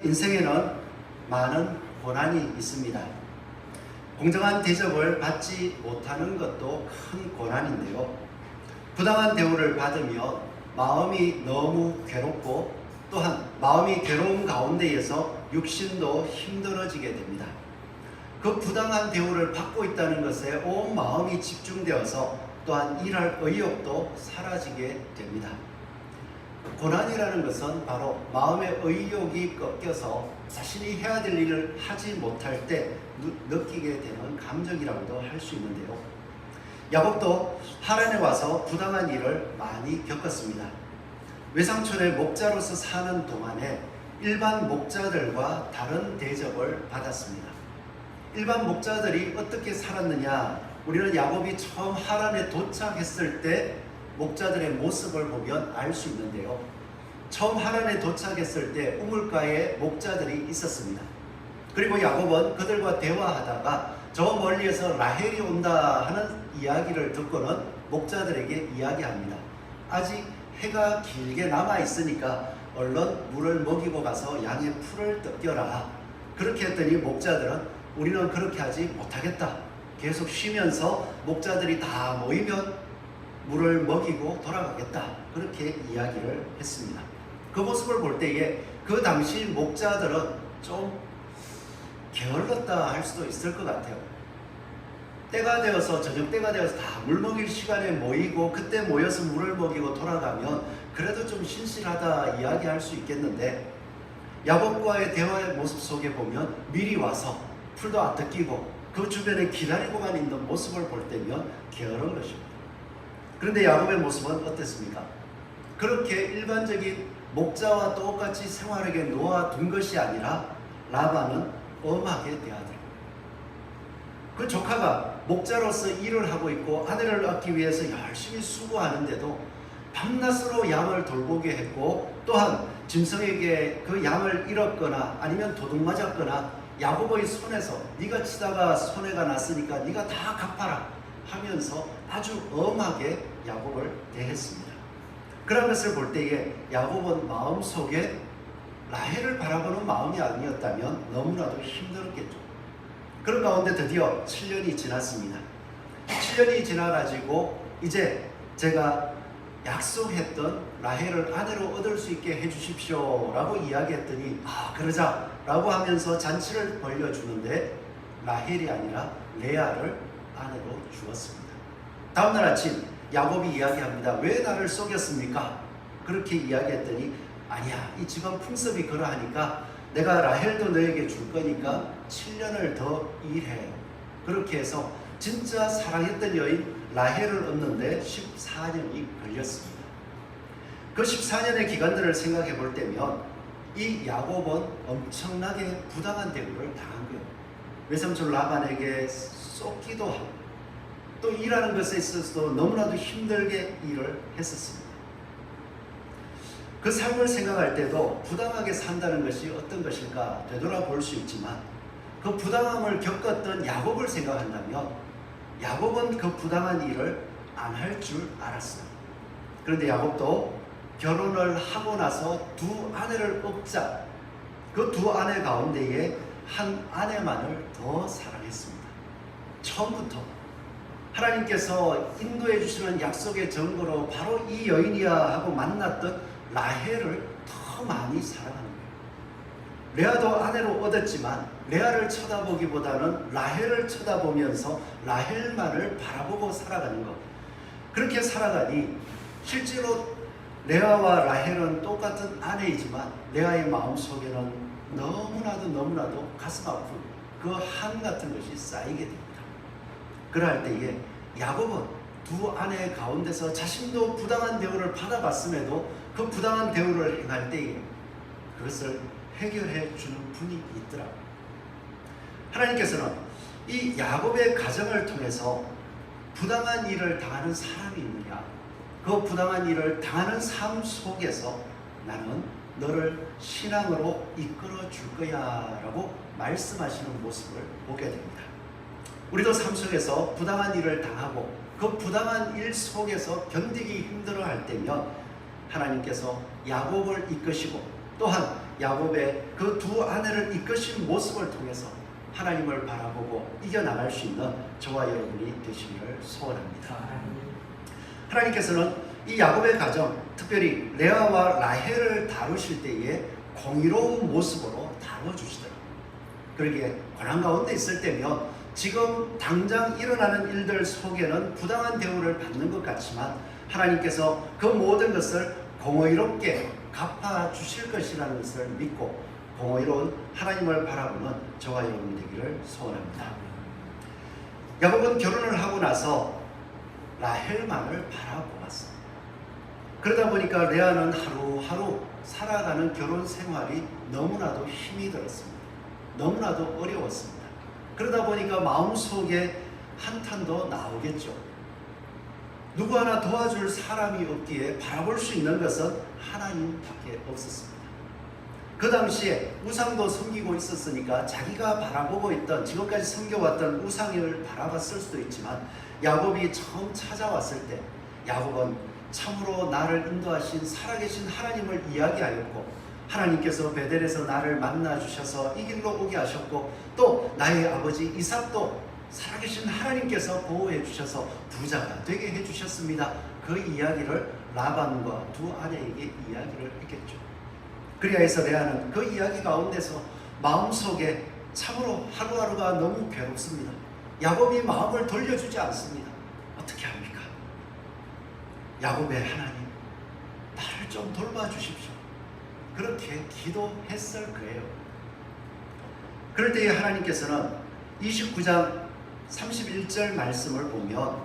인생에는 많은 고난이 있습니다. 공정한 대접을 받지 못하는 것도 큰 고난인데요. 부당한 대우를 받으며 마음이 너무 괴롭고 또한 마음이 괴로운 가운데에서 육신도 힘들어지게 됩니다. 그 부당한 대우를 받고 있다는 것에 온 마음이 집중되어서 또한 일할 의욕도 사라지게 됩니다. 고난이라는 것은 바로 마음의 의욕이 꺾여서 자신이 해야 될 일을 하지 못할 때 느끼게 되는 감정이라고도 할 수 있는데요. 야곱도 하란에 와서 부당한 일을 많이 겪었습니다. 외삼촌의 목자로서 사는 동안에 일반 목자들과 다른 대접을 받았습니다. 일반 목자들이 어떻게 살았느냐, 우리는 야곱이 처음 하란에 도착했을 때 목자들의 모습을 보면 알 수 있는데요. 처음 하란에 도착했을 때 우물가에 목자들이 있었습니다. 그리고 야곱은 그들과 대화하다가 저 멀리에서 라헬이 온다 하는 이야기를 듣고는 목자들에게 이야기합니다. 아직 해가 길게 남아 있으니까 얼른 물을 먹이고 가서 양의 풀을 뜯겨라. 그렇게 했더니 목자들은 우리는 그렇게 하지 못하겠다. 계속 쉬면서 목자들이 다 모이면 물을 먹이고 돌아가겠다. 그렇게 이야기를 했습니다. 그 모습을 볼 때에 그 당시 목자들은 좀 게을렀다 할 수도 있을 것 같아요. 때가 되어서 저녁 때가 되어서 다 물 먹일 시간에 모이고 그때 모여서 물을 먹이고 돌아가면 그래도 좀 신실하다 이야기할 수 있겠는데, 야곱과의 대화의 모습 속에 보면 미리 와서 풀도 안 뜯기고 그 주변에 기다리고만 있는 모습을 볼 때면 게으른 것입니다. 그런데 야곱의 모습은 어땠습니까? 그렇게 일반적인 목자와 똑같이 생활하게 놓아둔 것이 아니라 라반은 엄하게 대하더라고요. 그 조카가 목자로서 일을 하고 있고 아내를 얻기 위해서 열심히 수고하는데도 밤낮으로 양을 돌보게 했고, 또한 짐승에게 그 양을 잃었거나 아니면 도둑 맞았거나 야곱의 손에서 네가 치다가 손해가 났으니까 네가 다 갚아라 하면서 아주 엄하게 야곱을 대했습니다. 그런 것을 볼 때에 야곱은 마음속에 라헬을 바라보는 마음이 아니었다면 너무나도 힘들었겠죠. 그런 가운데 드디어 7년이 지났습니다. 7년이 지나가지고 이제 제가 약속했던 라헬을 아내로 얻을 수 있게 해주십시오 라고 이야기했더니 그러자 라고 하면서 잔치를 벌려주는데 라헬이 아니라 레아를 아내로 주었습니다. 다음날 아침 야곱이 이야기합니다. 왜 나를 속였습니까? 그렇게 이야기했더니 아니야, 이 집안 풍습이 그러하니까 내가 라헬도 너에게 줄 거니까 7년을 더 일해. 그렇게 해서 진짜 사랑했던 여인 라헬을 얻는데 14년이 걸렸습니다. 그 14년의 기간들을 생각해 볼 때면 이 야곱은 엄청나게 부당한 대우를 당한 거예요. 외삼촌 라반에게 쏟기도 하고 또 일하는 것에 있어서도 너무나도 힘들게 일을 했었습니다. 그 삶을 생각할 때도 부당하게 산다는 것이 어떤 것일까 되돌아볼 수 있지만, 그 부당함을 겪었던 야곱을 생각한다면 야곱은 그 부당한 일을 안 할 줄 알았어요. 그런데 야곱도 결혼을 하고 나서 두 아내를 얻자 그 두 아내 가운데에 한 아내만을 더 사랑했습니다. 처음부터 하나님께서 인도해 주시는 약속의 증거로 바로 이 여인이야 하고 만났던 라헬을 더 많이 사랑하는 거예요. 레아도 아내로 얻었지만 레아를 쳐다보기보다는 라헬을 쳐다보면서 라헬만을 바라보고 살아가는 것. 그렇게 살아가니 실제로 레아와 라헬은 똑같은 아내이지만 레아의 마음속에는 너무나도 가슴 아픈 그 한 같은 것이 쌓이게 됩니다. 그럴 때에 야곱은 두 아내 가운데서 자신도 부당한 대우를 받아봤음에도 그 부당한 대우를 행할 때에 그것을 해결해 주는 분이 있더라고요. 하나님께서는 이 야곱의 가정을 통해서 부당한 일을 당하는 사람이 있느냐, 그 부당한 일을 당하는 삶 속에서 나는 너를 신앙으로 이끌어 줄 거야 라고 말씀하시는 모습을 보게 됩니다. 우리도 삶 속에서 부당한 일을 당하고 그 부당한 일 속에서 견디기 힘들어 할 때면 하나님께서 야곱을 이끄시고 또한 야곱의 그 두 아내를 이끄신 모습을 통해서 하나님을 바라보고 이겨나갈 수 있는 저와 여러분이 되시기를 소원합니다. 하나님께서는 이 야곱의 가정, 특별히 레아와 라헬을 다루실 때에 공의로운 모습으로 다뤄주시더라고요. 그러기에 고난 가운데 있을 때면 지금 당장 일어나는 일들 속에는 부당한 대우를 받는 것 같지만 하나님께서 그 모든 것을 공의롭게 갚아주실 것이라는 것을 믿고 공의로운 하나님을 바라보는 저와 여러분 되기를 소원합니다. 야곱은 결혼을 하고 나서 라헬만을 바라보았어요. 그러다 보니까 레아는 하루하루 살아가는 결혼 생활이 너무나도 힘이 들었습니다. 너무나도 어려웠습니다. 그러다 보니까 마음속에 한탄도 나오겠죠. 누구 하나 도와줄 사람이 없기에 바라볼 수 있는 것은 하나님밖에 없었습니다. 그 당시에 우상도 섬기고 있었으니까 자기가 바라보고 있던 지금까지 섬겨왔던 우상을 바라봤을 수도 있지만 야곱이 처음 찾아왔을 때 야곱은 참으로 나를 인도하신 살아계신 하나님을 이야기하였고 하나님께서 베델에서 나를 만나 주셔서 이 길로 오게 하셨고 또 나의 아버지 이삭도 살아계신 하나님께서 보호해 주셔서 부자가 되게 해 주셨습니다. 그 이야기를 라반과 두 아내에게 이야기를 했겠죠. 그리하여서 레아는 그 이야기 가운데서 마음속에 참으로 하루하루가 너무 괴롭습니다. 야곱이 마음을 돌려주지 않습니다. 어떻게 합니까? 야곱의 하나님, 나를 좀 돌봐주십시오. 그렇게 기도했을 거예요. 그럴 때에 하나님께서는 29장 31절 말씀을 보면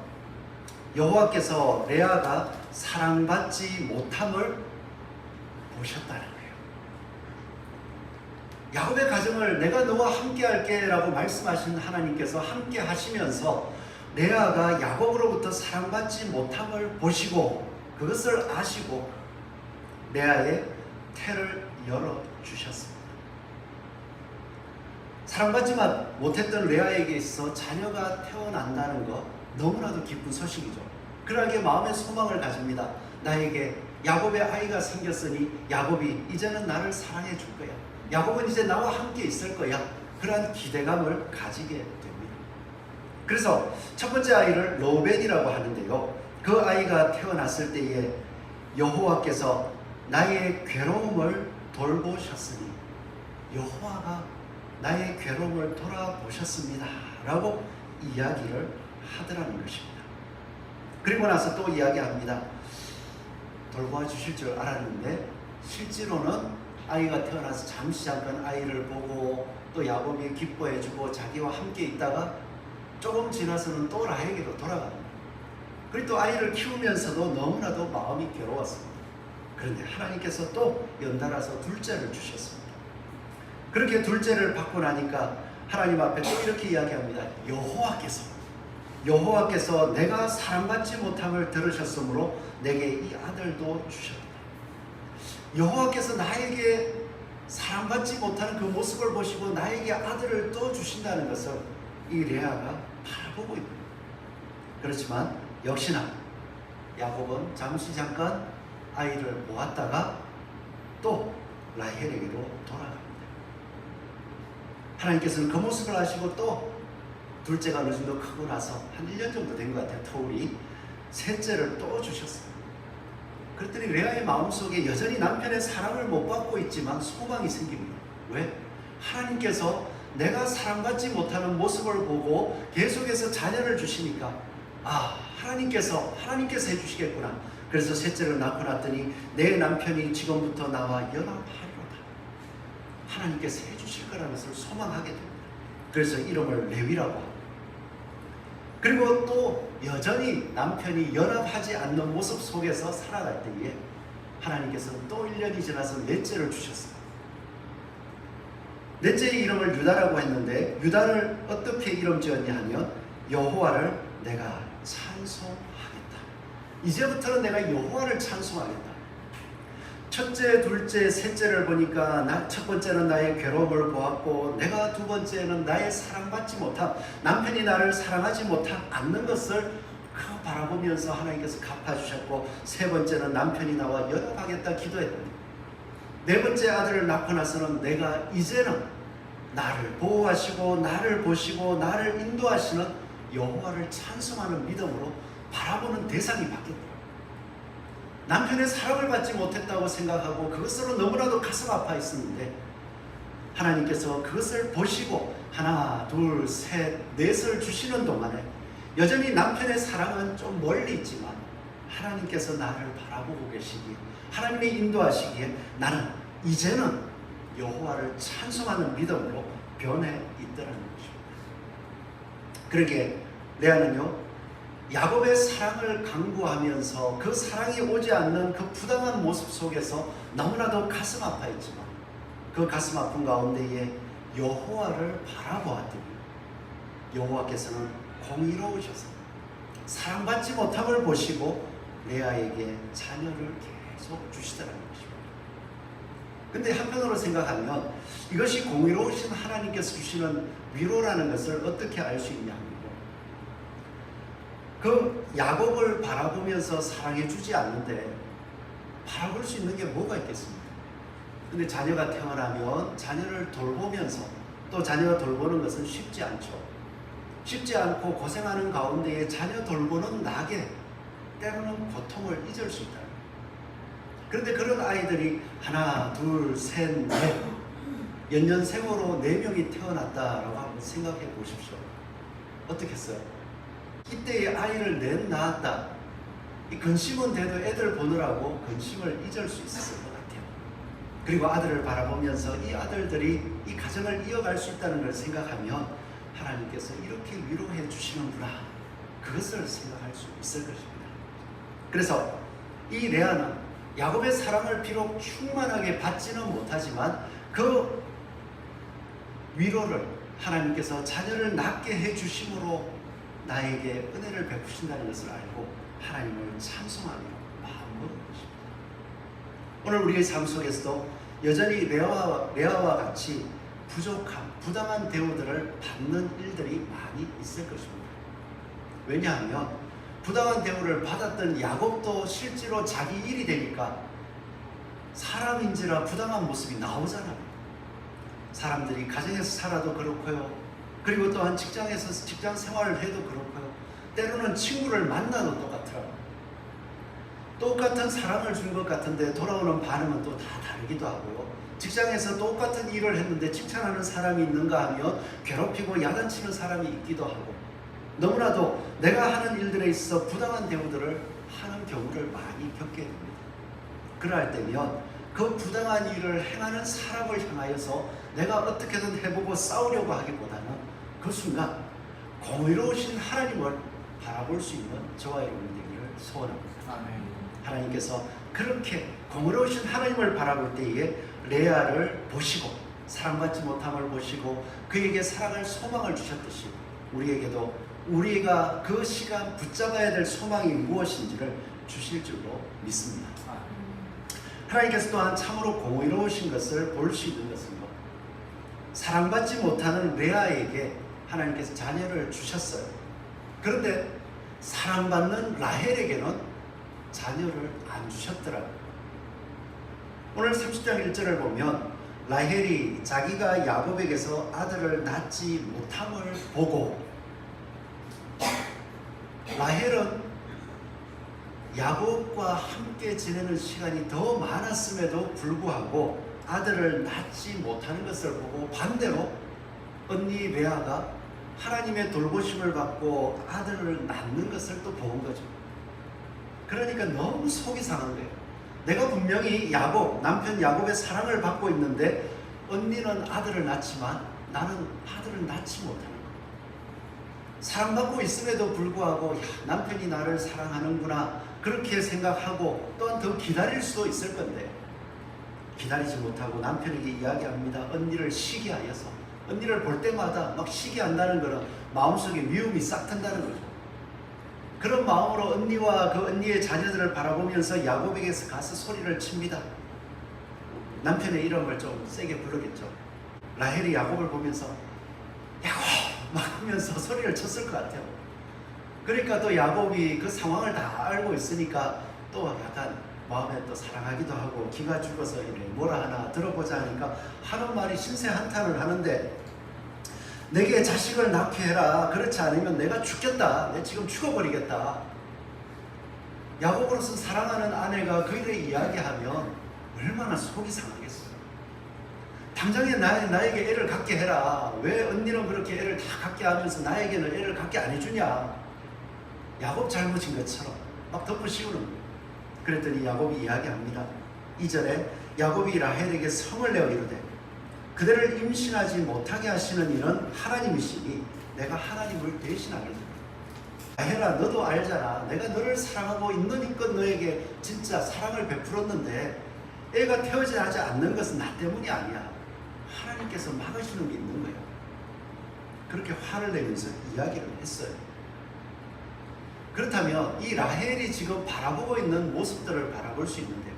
여호와께서 레아가 사랑받지 못함을 보셨다는 거예요. 야곱의 가정을 내가 너와 함께 할게 라고 말씀하신 하나님께서 함께 하시면서 레아가 야곱으로부터 사랑받지 못함을 보시고 그것을 아시고 레아의 태를 열어주셨습니다. 사랑받지 못했던 레아에게 있어 자녀가 태어난다는 것 너무나도 기쁜 소식이죠. 그러하게 마음의 소망을 가집니다. 나에게 야곱의 아이가 생겼으니 야곱이 이제는 나를 사랑해 줄 거야. 야곱은 이제 나와 함께 있을 거야. 그러한 기대감을 가지게 됩니다. 그래서 첫 번째 아이를 로벤이라고 하는데요. 그 아이가 태어났을 때에 여호와께서 나의 괴로움을 돌보셨으니 여호와가 나의 괴로움을 돌아보셨습니다 라고 이야기를 하더라는 것입니다. 그리고 나서 또 이야기합니다. 돌보아 주실 줄 알았는데 실제로는 아이가 태어나서 잠깐 아이를 보고 또 야곱이 기뻐해주고 자기와 함께 있다가 조금 지나서는 또 라헬에게로 돌아갑니다. 그리고 또 아이를 키우면서도 너무나도 마음이 괴로웠습니다. 그런데 하나님께서 또 연달아서 둘째를 주셨습니다. 그렇게 둘째를 받고 나니까 하나님 앞에 또 이렇게 이야기합니다. 여호와께서 내가 사랑받지 못함을 들으셨으므로 내게 이 아들도 주셨다. 여호와께서 나에게 사랑받지 못하는 그 모습을 보시고 나에게 아들을 또 주신다는 것을 이 레아가 바라보고 있습니다. 그렇지만 역시나 야곱은 잠깐 아이를 보았다가 또 라헬에게로 돌아갑니다. 하나님께서는 그 모습을 아시고 또 둘째가 어느 정도 크고 나서 한 1년 정도 된 것 같아요. 터울이 셋째를 또 주셨어요. 그랬더니 레아의 마음속에 여전히 남편의 사랑을 못 받고 있지만 소망이 생깁니다. 왜? 하나님께서 내가 사랑받지 못하는 모습을 보고 계속해서 자녀를 주시니까 하나님께서 해주시겠구나. 그래서 셋째를 낳고 났더니 내 남편이 지금부터 나와 연합하리로다. 하나님께서 해주실 거라는 것을 소망하게 됩니다. 그래서 이름을 레위라고 합니다. 그리고 또 여전히 남편이 연합하지 않는 모습 속에서 살아갈 때에 하나님께서는 또 1년이 지나서 넷째를 주셨어요. 넷째의 이름을 유다라고 했는데 유다를 어떻게 이름 지었냐 하면 여호와를 내가 찬송하겠다. 이제부터는 내가 여호와를 찬송하겠다. 첫째, 둘째, 셋째를 보니까 첫 번째는 나의 괴로움을 보았고 내가 두 번째는 나의 사랑받지 못함, 남편이 나를 사랑하지 않는 것을 바라보면서 하나님께서 갚아주셨고 세 번째는 남편이 나와 연합하겠다 기도했더니 네 번째 아들을 낳고 나서는 내가 이제는 나를 보호하시고 나를 보시고 나를 인도하시는 여호와를 찬송하는 믿음으로 바라보는 대상이 바뀌더라고요. 남편의 사랑을 받지 못했다고 생각하고 그것으로 너무나도 가슴 아파 있었는데 하나님께서 그것을 보시고 하나, 둘, 셋, 넷을 주시는 동안에 여전히 남편의 사랑은 좀 멀리 있지만 하나님께서 나를 바라보고 계시기에 하나님이 인도하시기에 나는 이제는 여호와를 찬송하는 믿음으로 변해 있더라는 것입니다. 그러기에 레아는요, 야곱의 사랑을 강구하면서 그 사랑이 오지 않는 그 부당한 모습 속에서 너무나도 가슴 아파했지만 그 가슴 아픈 가운데에 여호와를 바라보았더니 여호와께서는 공의로우셔서 사랑받지 못함을 보시고 레아에게 자녀를 계속 주시더라는 것입니다. 근데 한편으로 생각하면 이것이 공의로우신 하나님께서 주시는 위로라는 것을 어떻게 알 수 있냐 하면 그 야곱을 바라보면서 사랑해 주지 않는데 바라볼 수 있는 게 뭐가 있겠습니까? 근데 자녀가 태어나면 자녀를 돌보면서 또 자녀가 돌보는 것은 쉽지 않죠. 쉽지 않고 고생하는 가운데에 자녀 돌보는 낙에 때로는 고통을 잊을 수 있다. 그런데 그런 아이들이 하나, 둘, 셋, 넷 연년생으로 4명이 태어났다라고 한번 생각해 보십시오. 어떻겠어요? 이때의 아이를 넷 낳았다. 이 근심은 돼도 애들 보느라고 근심을 잊을 수 있었을 것 같아요. 그리고 아들을 바라보면서 이 아들들이 이 가정을 이어갈 수 있다는 걸 생각하면 하나님께서 이렇게 위로해 주시는구나, 그것을 생각할 수 있을 것입니다. 그래서 이 레아는 야곱의 사랑을 비록 충만하게 받지는 못하지만 그 위로를 하나님께서 자녀를 낳게 해주심으로 나에게 은혜를 베푸신다는 것을 알고 하나님을 찬송하기로 마음먹은 것입니다. 오늘 우리의 삶 속에서도 여전히 레아와 같이 부족한, 부당한 대우들을 받는 일들이 많이 있을 것입니다. 왜냐하면 부당한 대우를 받았던 야곱도 실제로 자기 일이 되니까 사람인지라 부당한 모습이 나오잖아요. 사람들이 가정에서 살아도 그렇고요. 그리고 또한 직장에서 직장 생활을 해도 그렇고요. 때로는 친구를 만나도 똑같더라고요. 똑같은 사랑을 준 것 같은데 돌아오는 반응은 또 다 다르기도 하고요. 직장에서 똑같은 일을 했는데 칭찬하는 사람이 있는가 하면 괴롭히고 야단치는 사람이 있기도 하고, 너무나도 내가 하는 일들에 있어 부당한 대우들을 하는 경우를 많이 겪게 됩니다. 그럴 때면 그 부당한 일을 행하는 사람을 향하여서 내가 어떻게든 해보고 싸우려고 하기보다는 그 순간 공의로우신 하나님을 바라볼 수 있는 저와 여러분 되기를 소원합니다. 아멘. 하나님께서 그렇게 공의로우신 하나님을 바라볼 때에 레아를 보시고 사랑받지 못함을 보시고 그에게 사랑할 소망을 주셨듯이 우리에게도 우리가 그 시간 붙잡아야 될 소망이 무엇인지를 주실 줄로 믿습니다. 하나님께서 또한 참으로 공의로우신 것을 볼 수 있는 것은요, 사랑받지 못하는 레아에게 하나님께서 자녀를 주셨어요. 그런데 사랑받는 라헬에게는 자녀를 안 주셨더라고요. 오늘 30장 1절을 보면 라헬이 자기가 야곱에게서 아들을 낳지 못함을 보고, 라헬은 야곱과 함께 지내는 시간이 더 많았음에도 불구하고 아들을 낳지 못하는 것을 보고 반대로 언니 레아가 하나님의 돌보심을 받고 아들을 낳는 것을 또 본 거죠. 그러니까 너무 속이 상한 거예요. 내가 분명히 남편 야곱의 사랑을 받고 있는데 언니는 아들을 낳지만 나는 아들을 낳지 못하는 거예요. 사랑받고 있음에도 불구하고 남편이 나를 사랑하는구나 그렇게 생각하고 또한 더 기다릴 수도 있을 건데 기다리지 못하고 남편에게 이야기합니다. 언니를 시기하여서, 언니를 볼 때마다 막 시기한다는 것은 마음속에 미움이 싹 튼다는 거죠. 그런 마음으로 언니와 그 언니의 자녀들을 바라보면서 야곱에게서 가서 소리를 칩니다. 남편의 이름을 좀 세게 부르겠죠. 라헬이 야곱을 보면서 야곱 막 하면서 소리를 쳤을 것 같아요. 그러니까 또 야곱이 그 상황을 다 알고 있으니까 또 약간 마음에 또 사랑하기도 하고 기가 죽어서 이래 뭐라 하나 들어보자 하니까 하는 말이 신세 한탄을 하는데, 내게 자식을 낳게 해라. 그렇지 않으면 내가 죽겠다. 내 지금 죽어버리겠다. 야곱으로서 사랑하는 아내가 그 일에 이야기하면 얼마나 속이 상하겠어요. 당장에 나에게 애를 갖게 해라. 왜 언니는 그렇게 애를 다 갖게 하면서 나에게는 애를 갖게 안 해주냐. 야곱 잘못인 것처럼 막 덮어씌우는 거예요. 그랬더니 야곱이 이야기합니다. 2절에 야곱이 라헬에게 성을 내어 이르되 그대를 임신하지 못하게 하시는 이는 하나님이시니 내가 하나님을 대신하겠다. 라헬아, 너도 알잖아. 내가 너를 사랑하고 있는 힘껏 너에게 진짜 사랑을 베풀었는데 애가 태어나지 않는 것은 나 때문이 아니야. 하나님께서 막으시는 게 있는 거야. 그렇게 화를 내면서 이야기를 했어요. 그렇다면 이 라헬이 지금 바라보고 있는 모습들을 바라볼 수 있는데요.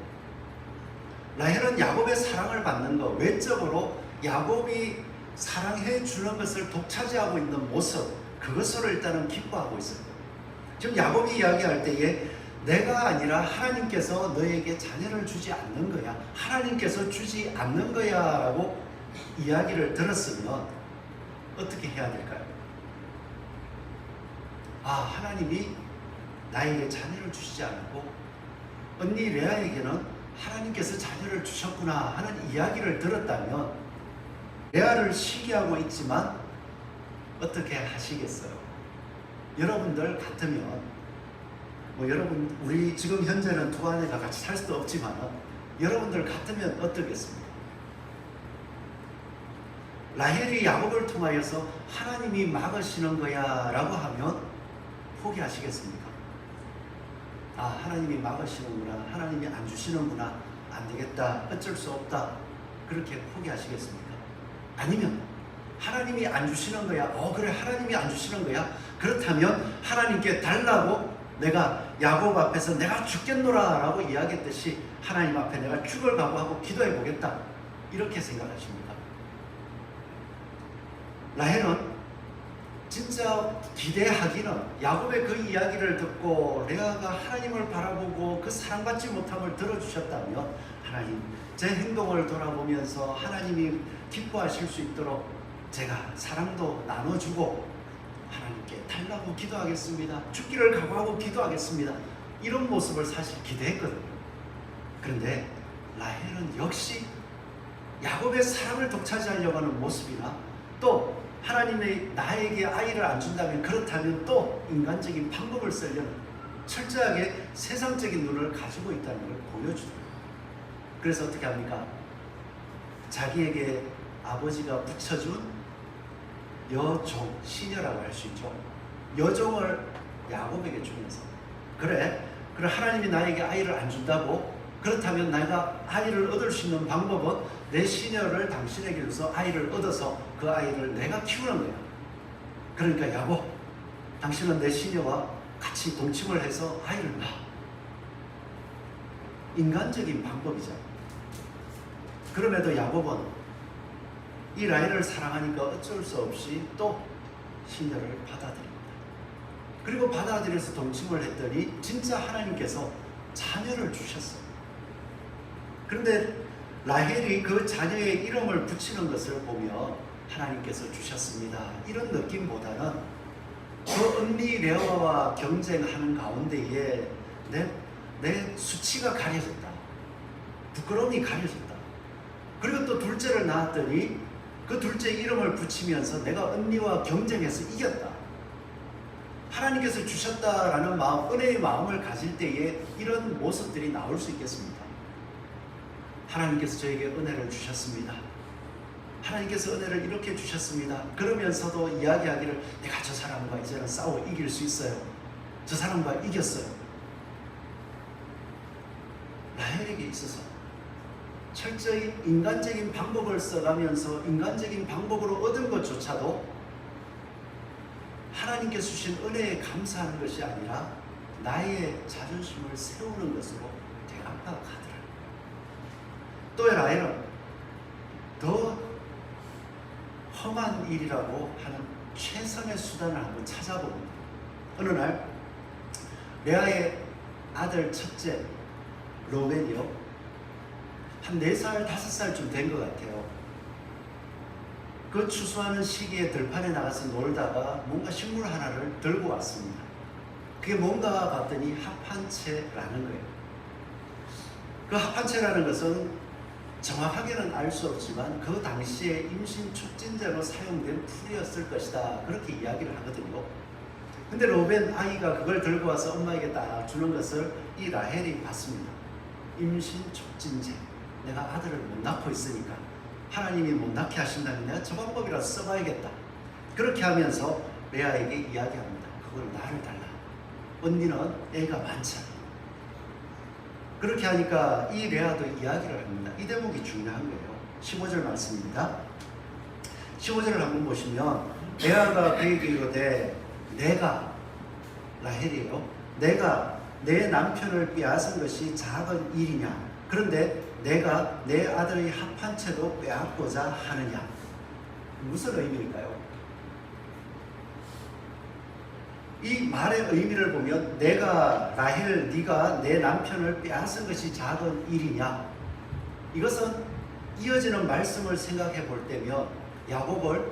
라헬은 야곱의 사랑을 받는 것, 외적으로 야곱이 사랑해 주는 것을 독차지하고 있는 모습, 그것으로 일단은 기뻐하고 있어요. 지금 야곱이 이야기할 때에 내가 아니라 하나님께서 너에게 자녀를 주지 않는 거야. 하나님께서 주지 않는 거야 라고 이야기를 들었으면 어떻게 해야 될까요? 아, 하나님이 나에게 자녀를 주시지 않고 언니 레아에게는 하나님께서 자녀를 주셨구나 하는 이야기를 들었다면 레아를 시기하고 있지만 어떻게 하시겠어요? 여러분들 같으면 여러분 우리 지금 현재는 두 아내가 같이 살 수도 없지만 여러분들 같으면 어떻겠습니까? 라헬이 야곱을 통하여서 하나님이 막으시는 거야 라고 하면 포기하시겠습니까? 아, 하나님이 막으시는구나, 하나님이 안 주시는구나, 안 되겠다, 어쩔 수 없다, 그렇게 포기하시겠습니까? 아니면 하나님이 안 주시는 거야, 그래 하나님이 안 주시는 거야, 그렇다면 하나님께 달라고 내가 야곱 앞에서 내가 죽겠노라 라고 이야기했듯이 하나님 앞에 내가 죽을 각오하고 기도해 보겠다, 이렇게 생각하십니까? 라헬은 진짜 기대하기는 야곱의 그 이야기를 듣고 레아가 하나님을 바라보고 그 사랑받지 못함을 들어주셨다면 하나님, 제 행동을 돌아보면서 하나님이 기뻐하실 수 있도록 제가 사랑도 나눠주고 하나님께 달라고 기도하겠습니다, 죽기를 각오하고 기도하겠습니다, 이런 모습을 사실 기대했거든요. 그런데 라헬은 역시 야곱의 사랑을 독차지하려고 하는 모습이나 또 하나님이 나에게 아이를 안 준다면 그렇다면 또 인간적인 방법을 쓰려는 철저하게 세상적인 눈을 가지고 있다는 걸 보여주더라고요. 그래서 어떻게 합니까? 자기에게 아버지가 붙여준 여종, 시녀라고 할 수 있죠. 여종을 야곱에게 주면서 그래 하나님이 나에게 아이를 안 준다고? 그렇다면 내가 아이를 얻을 수 있는 방법은 내 시녀를 당신에게 줘서 아이를 얻어서 그 아이를 내가 키우는 거야. 그러니까 야곱, 당신은 내 시녀와 같이 동침을 해서 아이를 낳아. 인간적인 방법이잖아. 그럼에도 야곱은 이 라헬을 사랑하니까 어쩔 수 없이 또 시녀를 받아들입니다. 그리고 받아들여서 동침을 했더니 진짜 하나님께서 자녀를 주셨어요. 그런데 라헬이 그 자녀의 이름을 붙이는 것을 보면 하나님께서 주셨습니다, 이런 느낌보다는 그 언니 레아와 경쟁하는 가운데에 내 수치가 가려졌다, 부끄러움이 가려졌다. 그리고 또 둘째를 낳았더니 그 둘째 이름을 붙이면서 내가 언니와 경쟁해서 이겼다. 하나님께서 주셨다라는 마음, 은혜의 마음을 가질 때에 이런 모습들이 나올 수 있겠습니다. 하나님께서 저에게 은혜를 주셨습니다, 하나님께서 은혜를 이렇게 주셨습니다, 그러면서도 이야기하기를 내가 저 사람과 이제는 싸워 이길 수 있어요, 저 사람과 이겼어요. 라헬에게 있어서 철저히 인간적인 방법을 써가면서 인간적인 방법으로 얻은 것조차도 하나님께서 주신 은혜에 감사하는 것이 아니라 나의 자존심을 세우는 것으로 대갚아가더라. 또 라헬은 더 험한 일이라고 하는 최선의 수단을 한번 찾아봅니다. 어느 날 레아의 아들 첫째 로벤이요. 한 4살, 5살쯤 된 것 같아요. 그 추수하는 시기에 들판에 나가서 놀다가 뭔가 식물 하나를 들고 왔습니다. 그게 뭔가 봤더니 합한채라는 거예요. 그 합한채라는 것은 정확하게는 알 수 없지만 그 당시에 임신 촉진제로 사용된 풀이었을 것이다. 그렇게 이야기를 하거든요. 근데 로벤 아이가 그걸 들고 와서 엄마에게 딱 주는 것을 이 라헬이 봤습니다. 임신 촉진제. 내가 아들을 못 낳고 있으니까 하나님이 못 낳게 하신다면 내가 저 방법이라도 써봐야겠다. 그렇게 하면서 레아에게 이야기합니다. 그걸 나를 달라. 언니는 애가 많잖아. 그렇게 하니까 이 레아도 이야기를 합니다. 이 대목이 중요한 거예요. 15절 말씀입니다. 15절을 한번 보시면 레아가 그에게 이르되 내가 라헬이에요. 내가 내 남편을 빼앗은 것이 작은 일이냐. 그런데 내가 내 아들의 합한채도 빼앗고자 하느냐. 무슨 의미일까요? 이 말의 의미를 보면 내가 라헬 네가 내 남편을 빼앗은 것이 작은 일이냐. 이것은 이어지는 말씀을 생각해 볼 때면 야곱을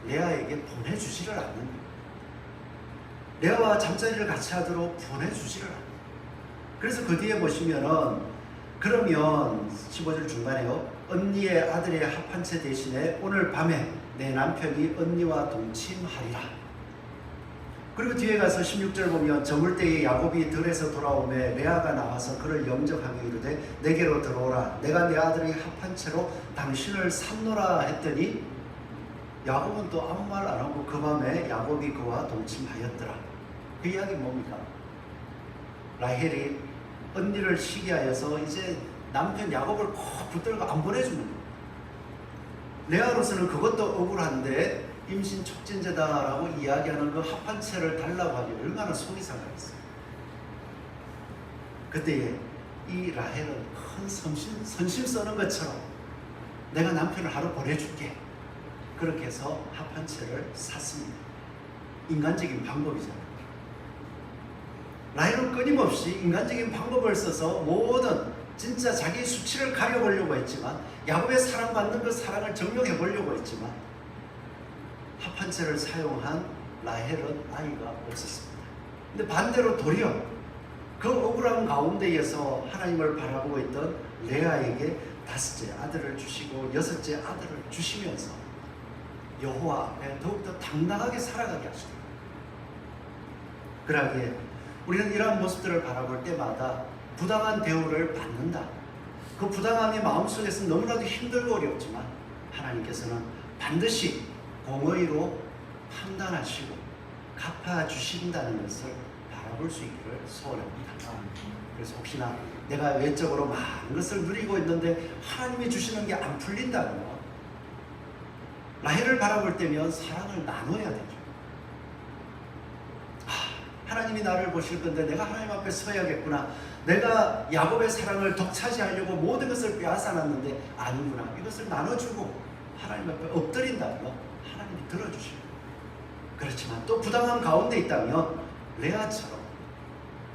레아에게 보내주지를 않는 거예요. 레아와 잠자리를 같이 하도록 보내주지를 않는 거예요. 그래서 그 뒤에 보시면은 그러면 15절 중반에요. 언니의 아들의 합한채 대신에 오늘 밤에 내 남편이 언니와 동침하리라. 그리고 뒤에 가서 16절 보면 저물 때에 야곱이 들에서 돌아오매 레아가 나와서 그를 영접하게 이르되 내게로 들어오라. 내가 내 아들의 합한채로 당신을 삼노라 했더니 야곱은 또 아무 말 안 하고 그 밤에 야곱이 그와 동침하였더라. 그 이야기 뭡니까? 라헬이 언니를 시기하여서 이제 남편 야곱을 꼭 붙들고 안 보내주는 거예요. 레아로서는 그것도 억울한데 임신 촉진제다라고 이야기하는 그 합한채를 달라고 하기 얼마나 속이 상하겠어요. 그때에 이 라헬은 큰 선심 써는 것처럼 내가 남편을 하루 보내줄게. 그렇게 해서 합한채를 샀습니다. 인간적인 방법이잖아요. 라헬은 끊임없이 인간적인 방법을 써서 모든 진짜 자기 수치를 가려보려고 했지만 야곱의 사랑받는 그 사랑을 정력해 보려고 했지만 합한채를 사용한 라헬은 아이가 없었습니다. 근데 반대로 도리어 그 억울한 가운데에서 하나님을 바라보고 있던 레아에게 5째 아들을 주시고 6째 아들을 주시면서 여호와 앞에 더욱더 당당하게 살아가게 하시더라고요. 그러기에 우리는 이러한 모습들을 바라볼 때마다 부당한 대우를 받는다. 그 부당함이 마음속에서 너무나도 힘들고 어렵지만 하나님께서는 반드시 공의로 판단하시고 갚아주신다는 것을 바라볼 수 있기를 소원합니다. 그래서 혹시나 내가 외적으로 많은 것을 누리고 있는데 하나님이 주시는 게 안 풀린다면 라헬을 바라볼 때면 사랑을 나눠야 되죠. 하나님이 나를 보실 건데 내가 하나님 앞에 서야겠구나. 내가 야곱의 사랑을 독차지하려고 모든 것을 빼앗아놨는데 아니구나. 이것을 나눠주고 하나님 앞에 엎드린다면 하나님이 들어주시고, 그렇지만 또 부당한 가운데 있다면 레아처럼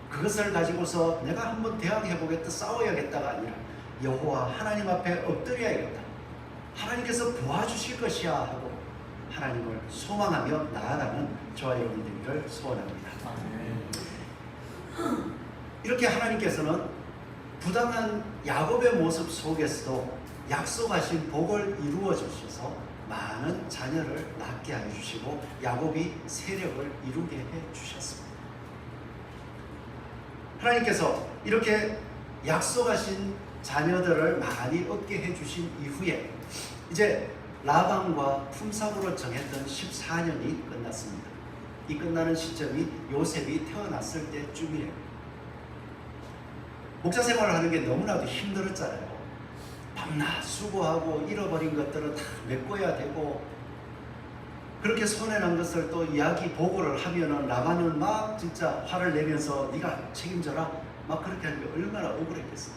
그것을 가지고서 내가 한번 대항해보겠다, 싸워야겠다가 아니라 여호와 하나님 앞에 엎드려야겠다, 하나님께서 도와주실 것이야 하고 하나님을 소망하며 나아가는 저와 여러분 되기를 소원합니다. 이렇게 하나님께서는 부당한 야곱의 모습 속에서도 약속하신 복을 이루어 주셔서 많은 자녀를 낳게 해 주시고 야곱이 세력을 이루게 해 주셨습니다. 하나님께서 이렇게 약속하신 자녀들을 많이 얻게 해 주신 이후에 이제 라반과 품삯으로 정했던 14년이 끝났습니다. 이 끝나는 시점이 요셉이 태어났을 때쯤이에요. 목자 생활을 하는 게 너무나도 힘들었잖아요. 밤낮 수고하고 잃어버린 것들은 다 메꿔야 되고, 그렇게 손해난 것을 또 이야기 보고를 하면은 라반은 막 진짜 화를 내면서 네가 책임져라 막 그렇게 하는 게 얼마나 억울했겠어요.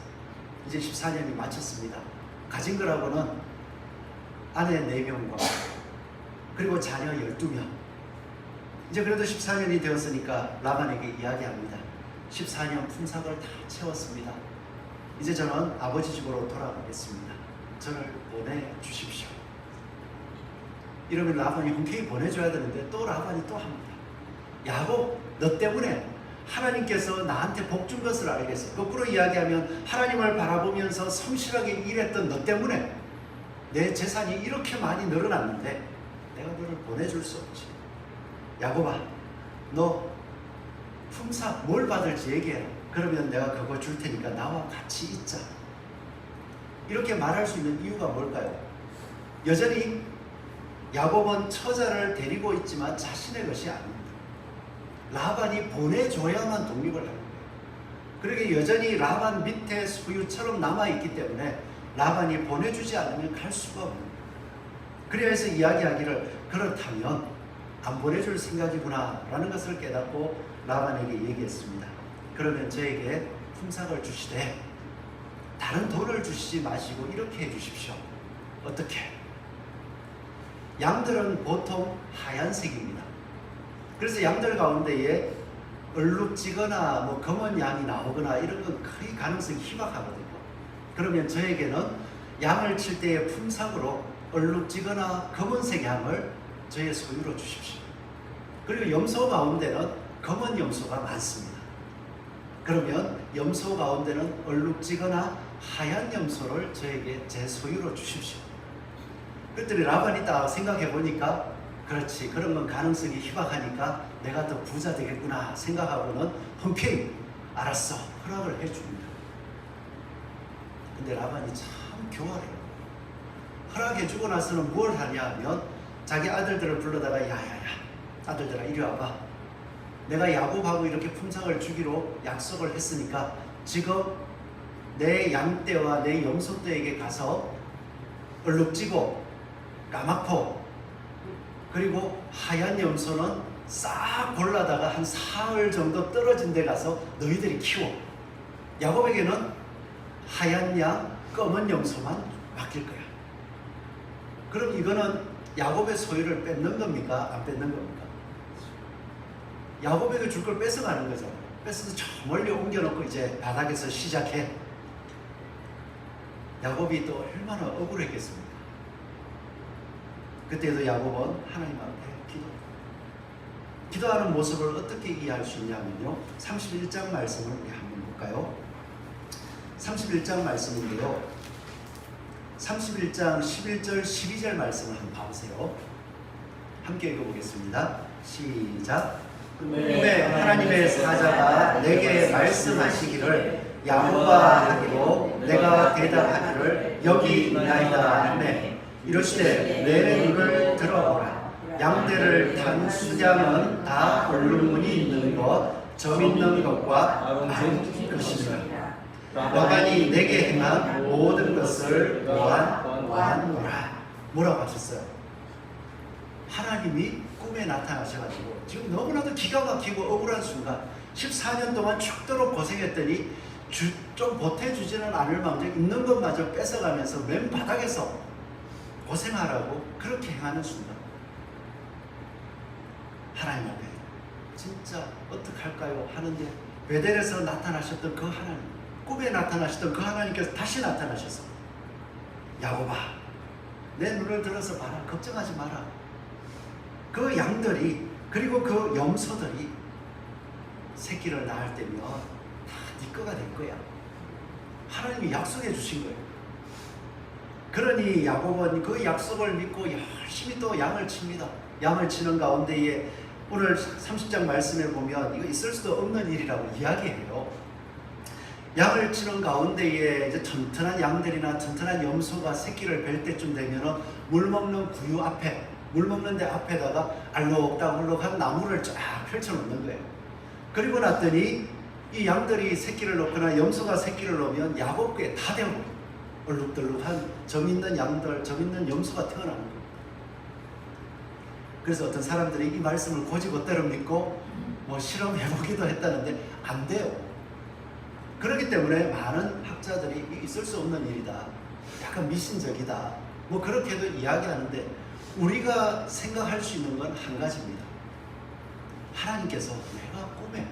이제 14년이 마쳤습니다. 가진 거라고는 아내 4명과 그리고 자녀 12명. 이제 그래도 14년이 되었으니까 라반에게 이야기합니다. 14년 품삯을 다 채웠습니다. 이제 저는 아버지 집으로 돌아가겠습니다. 저를 보내주십시오. 이러면 라반이 흔쾌히 보내줘야 되는데 또 라반이 또 합니다. 야곱, 너 때문에 하나님께서 나한테 복 준 것을 알겠어. 거꾸로 이야기하면 하나님을 바라보면서 성실하게 일했던 너 때문에 내 재산이 이렇게 많이 늘어났는데 내가 너를 보내줄 수 없지. 야곱아, 너 품사 뭘 받을지 얘기해라. 그러면 내가 그거 줄 테니까 나와 같이 있자. 이렇게 말할 수 있는 이유가 뭘까요? 여전히 야곱은 처자를 데리고 있지만 자신의 것이 아닙니다. 라반이 보내줘야만 독립을 하는 거예요. 그러게 여전히 라반 밑에 소유처럼 남아있기 때문에 라반이 보내주지 않으면 갈 수가 없는 거예요. 그래서 이야기하기를 그렇다면 안 보내줄 생각이구나 라는 것을 깨닫고 라반에게 얘기했습니다. 그러면 저에게 품삯을 주시되 다른 돈을 주시지 마시고 이렇게 해주십시오. 어떻게? 양들은 보통 하얀색입니다. 그래서 양들 가운데에 얼룩지거나 뭐 검은 양이 나오거나 이런 건 거의 가능성이 희박하거든요. 그러면 저에게는 양을 칠 때의 품삯으로 얼룩지거나 검은색 양을 저의 소유로 주십시오. 그리고 염소 가운데는 검은 염소가 많습니다. 그러면 염소 가운데는 얼룩지거나 하얀 염소를 저에게 제 소유로 주십시오. 그랬더니 라반이 딱 생각해 보니까 그렇지, 그런 건 가능성이 희박하니까 내가 더 부자 되겠구나 생각하고는 흔쾌히 알았어 허락을 해줍니다. 근데 라반이 참 교활해요. 허락해주고 나서는 뭘 하냐 하면 자기 아들들을 불러다가 야야야 아들들아 이리 와봐. 내가 야곱하고 이렇게 품삯을 주기로 약속을 했으니까 지금 내 양떼와 내 염소떼에게 가서 얼룩지고 까맣고 그리고 하얀 염소는 싹 골라다가 한 사흘 정도 떨어진 데 가서 너희들이 키워. 야곱에게는 하얀 양, 검은 염소만 맡길 거야. 그럼 이거는 야곱의 소유를 뺏는 겁니까? 안 뺏는 겁니까? 야곱에게 줄 걸 뺏어가는 거잖아요. 뺏어서 저 멀리 옮겨놓고 이제 바닥에서 시작해. 야곱이 또 얼마나 억울했겠습니까? 그때도 야곱은 하나님 앞에 기도하는 모습을 어떻게 이해할 수 있냐면요, 31장 말씀을 우리 한번 볼까요? 31장 말씀인데요, 31장 11절 12절 말씀을 한번 봐보세요. 함께 읽어보겠습니다. 시작. 꿈에 하나님의 사자가 내게 말씀하시기를 야곱아 하기로 내가 대답하기를 여기 있나이다 하매 이르시되 내 눈을 들어보라. 양떼를 탄 수장은 다 얼룩무늬 있는 것, 점 있는 것과 많은 것이니라. 라반이 내게 행한 모든 것을 보았노라. 뭐라고 하셨어요? 하나님이 꿈에 나타나셔가지고 지금 너무나도 기가 막히고 억울한 순간 14년 동안 죽도록 고생했더니 좀 보태주지는 않을 망정 있는 것마저 뺏어가면서 맨 바닥에서 고생하라고 그렇게 행하는 순간 하나님 앞에 진짜 어떡할까요 하는데 베델에서 나타나셨던 그 하나님, 꿈에 나타나셨던 그 하나님께서 다시 나타나셔서 야곱아 내 눈을 들어서 봐라. 걱정하지 마라. 그 양들이 그리고 그 염소들이 새끼를 낳을 때면 다 네 거가 될 거야. 하나님이 약속해 주신 거예요. 그러니 야곱은 그 약속을 믿고 열심히 또 양을 칩니다. 양을 치는 가운데에 오늘 30장 말씀에 보면 이거 있을 수도 없는 일이라고 이야기해요. 양을 치는 가운데에 이제 튼튼한 양들이나 튼튼한 염소가 새끼를 뵐 때쯤 되면은 물 먹는 구유 앞에, 물 먹는 데 앞에다가 알록달록한 나무를 쫙 펼쳐 놓는 거예요. 그리고 났더니 이 양들이 새끼를 놓거나 염소가 새끼를 놓으면 야곱께 다 되고 얼룩덜룩한 점 있는 양들, 점 있는 염소가 태어나는 거예요. 그래서 어떤 사람들이 이 말씀을 고지고대로 믿고 뭐 실험해보기도 했다는데 안 돼요. 그렇기 때문에 많은 학자들이 있을 수 없는 일이다, 약간 미신적이다, 뭐 그렇게도 이야기하는데 우리가 생각할 수 있는 건 한 가지입니다. 하나님께서 내가 꿈에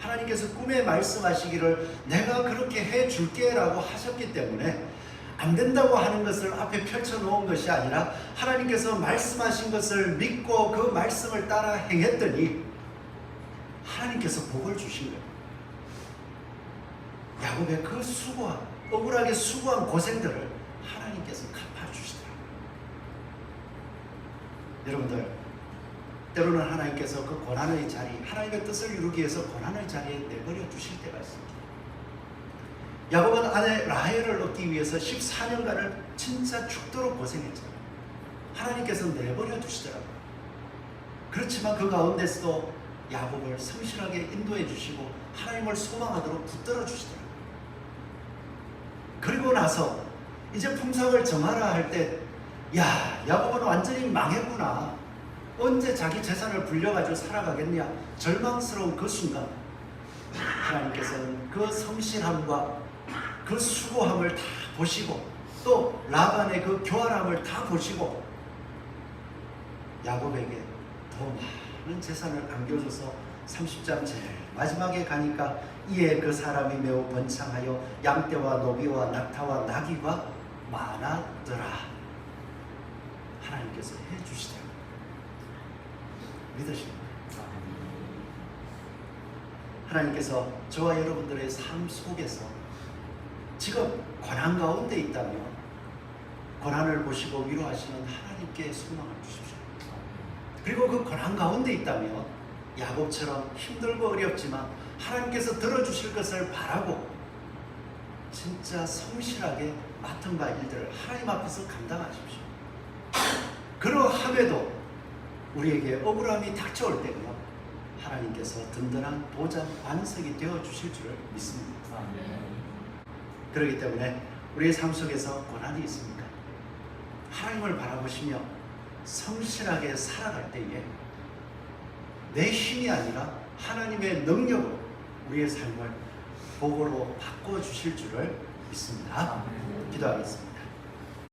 하나님께서 꿈에 말씀하시기를 내가 그렇게 해줄게 라고 하셨기 때문에 안 된다고 하는 것을 앞에 펼쳐놓은 것이 아니라 하나님께서 말씀하신 것을 믿고 그 말씀을 따라 행했더니 하나님께서 복을 주신 거예요. 야곱의 그 수고한, 억울하게 수고한 고생들을 하나님께서 갚아주시더라고요. 여러분들, 때로는 하나님께서 그 고난의 자리, 하나님의 뜻을 이루기 위해서 고난의 자리에 내버려 주실 때가 있습니다. 야곱은 아내 라헬을 얻기 위해서 14년간을 진짜 죽도록 고생했잖아요. 하나님께서 내버려 두시더라고요. 그렇지만 그 가운데서도 야곱을 성실하게 인도해 주시고 하나님을 소망하도록 붙들어 주시더라고요. 그리고 나서 이제 품삯을 정하라 할 때, 야, 야곱은 완전히 망했구나. 언제 자기 재산을 불려가지고 살아가겠냐. 절망스러운 그 순간 하나님께서는 그 성실함과 그 수고함을 다 보시고 또 라반의 그 교활함을 다 보시고 야곱에게 더 많은 재산을 안겨줘서 30장 제일 마지막에 가니까 이에 그 사람이 매우 번창하여 양떼와 노비와 낙타와 나귀가 많았더라. 하나님께서 해주시더라고요. 믿으십니까? 하나님께서 저와 여러분들의 삶 속에서 지금 고난 가운데 있다면 고난을 보시고 위로하시는 하나님께 소망을 주십시오. 그리고 그 고난 가운데 있다면 야곱처럼 힘들고 어렵지만 하나님께서 들어주실 것을 바라고 진짜 성실하게 맡은 바 일들을 하나님 앞에서 감당하십시오. 그러함에도 우리에게 억울함이 닥쳐올 때는요, 하나님께서 든든한 보장 반석이 되어주실 줄을 믿습니다. 그렇기 때문에 우리의 삶 속에서 고난이 있습니까? 하나님을 바라보시며 성실하게 살아갈 때에 내 힘이 아니라 하나님의 능력으로 우리의 삶을 복으로 바꿔주실 줄을 믿습니다. 기도하겠습니다.